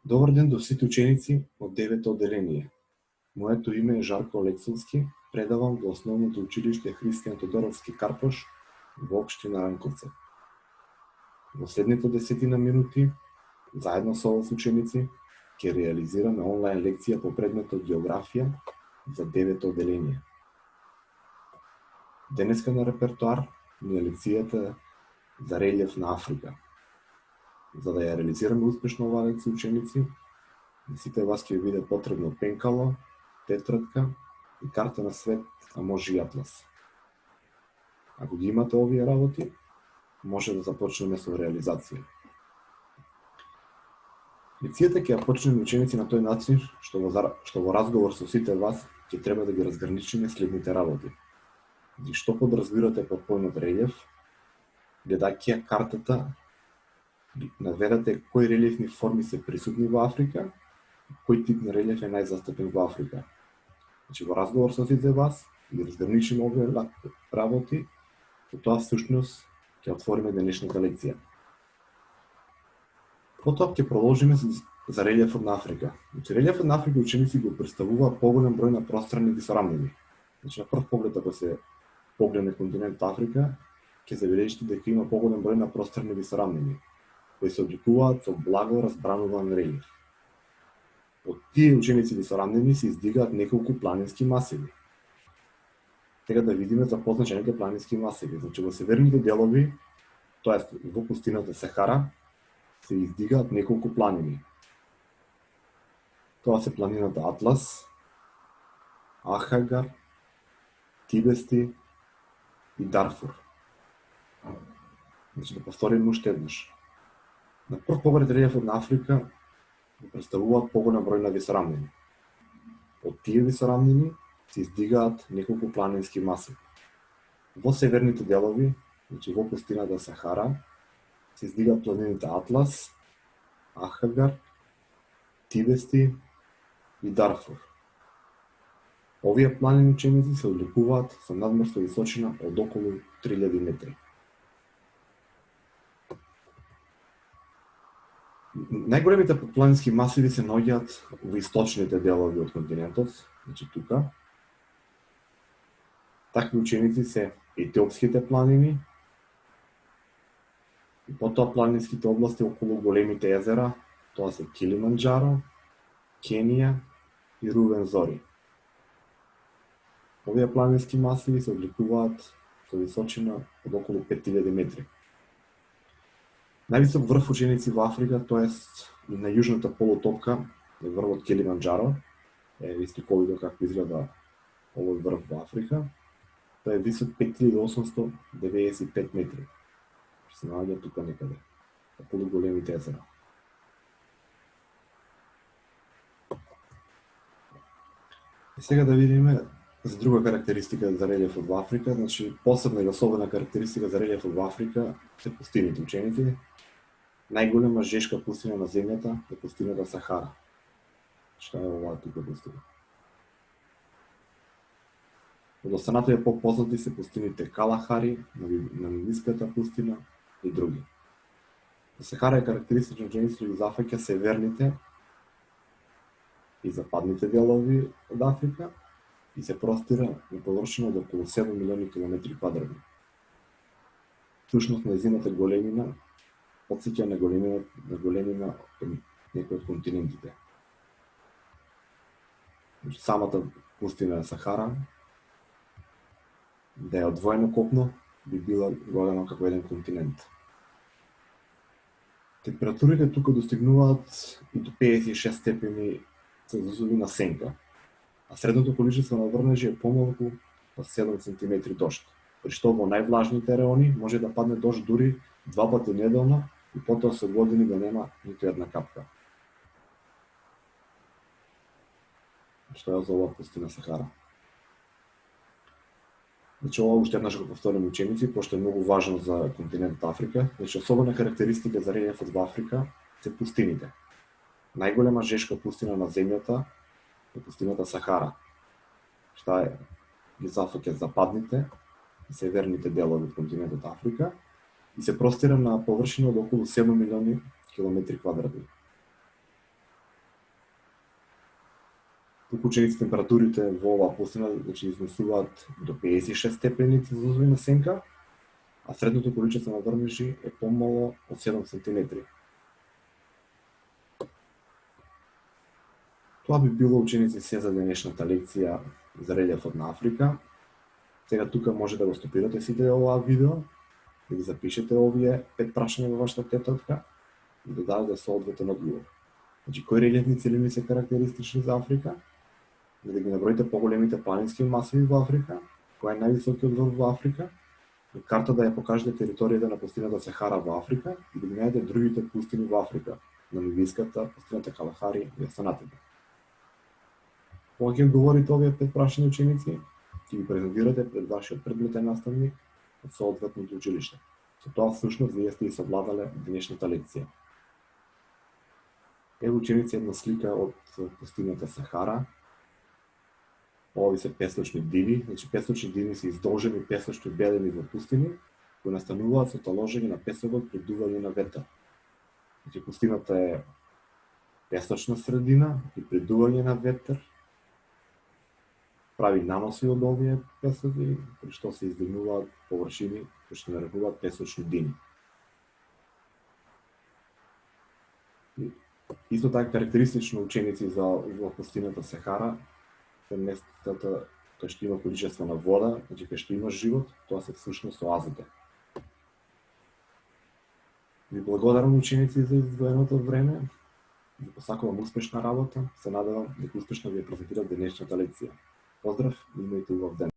Добар ден до сите ученици од 9-то одделение. Моето име е Жарко Алексовски, предавам во Основното училиште Христијан Тодоровски Карпош во општина Ранковце. Во следните 10 минути, заедно со вас ученици, ќе реализираме онлайн лекција по предметот географија за 9-то одделение. Денеска на репертоар ни е лекцијата за релјеф на Африка. За да ја реализираме успешно оваа лекција ученици, сите вас ќе ви биде потребно пенкало, тетрадка и карта на свет, а може и атлас. Ако ги имате овие работи, може да започнеме со реализација. Лекцијата ќе ја почнеме ученици на тој начин што во разговор со сите вас ќе треба да ги разграничиме следните работи. Што подразбирате под појмот релјеф, гледајќи ја картата, наведете кои релјефни форми се присутни во Африка, кој тип на релјеф е најзастапен во Африка. Значи, во разговор со сите вас, ги разграничиме овие работи, и тоа всушност ќе отвориме денешната лекција. Потоа ќе продолжиме за релјефот на Африка. Значи, релјефот на Африка ученици го представува поголем број на пространни висорамнини. Значи, на прв поглед, ако се погледне континент Африка, ќе забележите дека има поголем број на пространни висорамнини, кои се обликуваат со благо разбрануван релјеф. Од тие ученици висорамнини се издигаат неколку планински масиви. Сега да видиме за позначените планински масиви. Значи, во северните делови, тоест во пустината Сахара, се издигаат неколку планини. Тоа се планината Атлас, Ахагар, Тибести и Дарфур. Значи, да повторим уште еднаш. На прв поглед релјефот на Африка го представуваат поголем број на висорамнини. Од тие висорамнини се издигаат неколку планински масиви. Во северните делови, значи во пустината Сахара, се издигаат планините Атлас, Ахагар, Тибести и Дарфур. Овие планини ученици се одликуваат со надморска височина од околу 3000 метри. Најголемите планински масиви се наоѓаат во источните делови од континентот, значи тука. Такви ученици се етиопските планини, и потоа планинските области околу големите езера, тоа се Килиманџаро, Кенија и Рувензори. Овие планински масиви се обликуваат со височина од околу 5000 метри. Највисок врв ученици во Африка, тоест и на јужната полутопка, е врвот Килиманџаро, ви сликовите како изгледа овој врв во Африка. Тоа е висок 5895 метри. Што се наоѓа тука некаде, околу големите езера. И сега да видиме за друга карактеристика за релјефот во Африка. Значи, посебна и особена карактеристика за релјефот во Африка се пустините ученици. Најголема жешка пустина на земјата е пустината Сахара. Што е оваа тука пустина? Од останатите попознати се пустините Калахари, Намибиската пустина и други. Сахара е карактеристична ученици и зафаќа северните и западните делови од Африка и се простира на површина од околу 7 милиони километри квадратни. Всушност, нејзината големина потсеќа на големина од некои од континентите. Самата пустина Сахара, да е одвоено копно, би била голема како еден континент. Температурите тука достигнуваат и до 56 степени Целзиусови на сенка, а средното количество на врнежи е помалку од 7 см дожд, при што во највлажните реони може да падне дожд дури 2 пати неделно и потоа со години да нема ниту една капка. Што е за оваа пустина Сахара? Значи, ова уште еднаш го повторим ученици, пошто е многу важно за континентот Африка. Значи, особена карактеристика за релјефот во Африка се пустините. Најголема жешка пустина на земјата е пустината Сахара, што ги зафаќа западните и северните делови од континентот Африка и се простира на површина од околу 7 милиони километри квадратни. Туку ученици температурите во оваа пустина изнесуваат до 56 степени Целзиусови на сенка, а средното количество на врнежи е помало од 7 сантиметри. Тоа би било, ученици, се за денешната лекција за релјефот на Африка. Сега тука може да го стопирате сите оваа видео, да ги запишете овие 5 прашања во вашата тетрадка и да дадете соодветен одговор. Кои релјефни целини се карактеристични за Африка? Да ги наброите поголемите планински масиви во Африка, кој е највисокиот врв во Африка, на карта да ја покажете територијата на пустината Сахара во Африка и да ги најдете другите пустини во Африка, Намибиската, пустината Калахари и останатите. Кога ќе одговорите овие 5 прашања, ученици, ќе ги презентирате пред вашиот предметен наставник од соодветното училиште. Со тоа всушност вие сте и совладале денешната лекција. Ево, ученици, една слика од пустината Сахара. Ови се песочни диви, песочни диви се издолжени песочни белини во пустини, кои настануваат со таложење на песокот при дување на ветер. Пустината е песочна средина и при дување на ветер прави наноси од овие песови, при што се издигнуваат површини кои што нарекуваат песочни дини. Исто така карактеристично, ученици, за пустината Сахара е местата кај што има количество на вода, кај што има живот, тоа се всушност оазите. Ви благодарам, ученици, за издвоеното време. Ви посакувам успешна работа. Се надевам дека успешно ви ја презентирав денешната лекција. Поздрав и имајте убав ден.